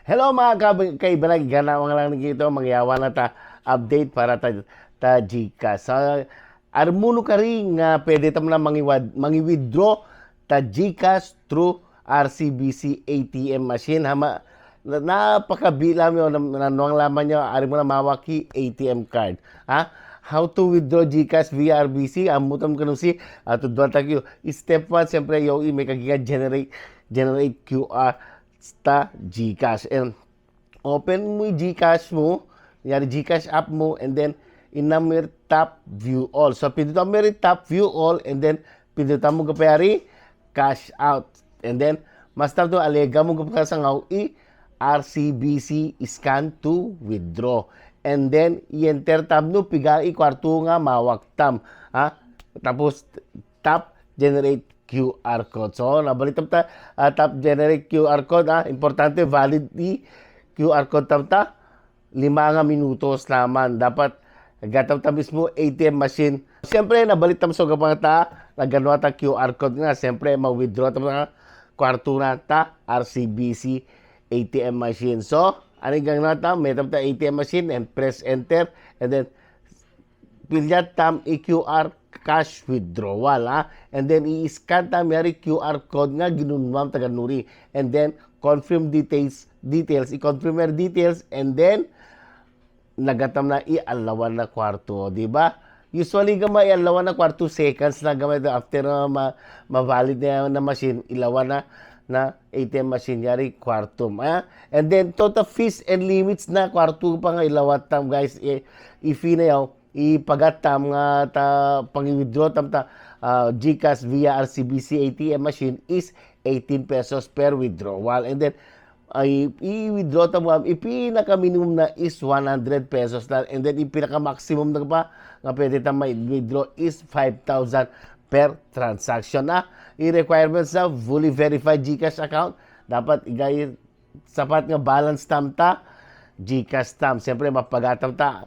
Hello mga kaibalag, gana mga lang nagkito, mangyawa na ta update para ta Gcash. Armuno ka rin nga pwede tam na mangi-withdraw ta Gcash through RCBC ATM machine. Napakabilam yun, nanuang laman nyo, ari mo na mawaki ATM card. How to withdraw Gcash via RBC? Amutam ka nung tudwan tagyo. Step 1, siyempre, yung may kagiga generate QR sa GCash. And open mo yung GCash mo, yari GCash app mo, and then inamir tap view all. So pindutan mo rin tap view all, and then pindutan mo kapayari cash out. And then mas tap to alega mo kapayari sa ngaw RCBC scan to withdraw. And then i-enter tab no pigai kwarto nga mawaktam. Tapos tap generate QR code. So, nabalitam ta, tap generate QR code. Importante, valid di QR code tam ta. 5 nga minutos naman. Dapat, gataw ta mismo ATM machine. Siyempre, nabalitam so kapag ta, nagganwa ta QR code nga. Siyempre, ma-withdraw ta nga kwarto na ta, RCBC ATM machine. So, anong na ta, may tam ta ATM machine and press enter. And then, pilyat tam i-QR cash withdrawal, and then i-scan tam yari QR code nga ginunwam taga nuri, and then confirm details, i-confirm your details, and then nagatam na i-alawan na kwarto, di ba? Usually gamay i-alawan na kwarto seconds na gamay after ma-valid na machine, ilawan na ATM machine yari kwarto. And then total fees and limits na kwarto pa nga ilawat tam guys, i-fee na yaw ipagatam nga ta pang-withdraw tam ta Gcash via RCBC ATM machine is 18 pesos per withdrawal, and then i-withdraw tam ipinaka-minimum na is 100 pesos na, and then ipinaka-maximum na pa nga pwede tam withdraw is 5,000 per transaction. I-requirements na fully verified Gcash account, dapat igay sapat nga balance tam ta Gcash tam, siyempre mapagatam ta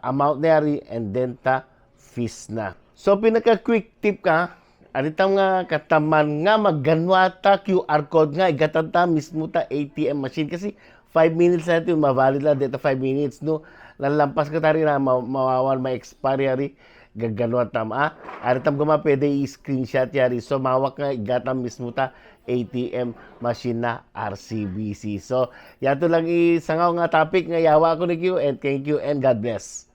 amount na yari, and then ta fees na. So pinaka-quick tip ka, aritam nga kataman nga magganwa ta QR code nga igatan ta mismo ta ATM machine, kasi 5 minutes na ito mavalid lang dito 5 minutes no, lalampas ka tari na mawawan ma-expire yari gaganwa tam. Aritam gama pwede i-screenshot yari, so mawak nga igatan mismo ta ATM machine na RCBC. So, yato lang isangaw nga topic nga yawa ko ni Q, and thank you and God bless.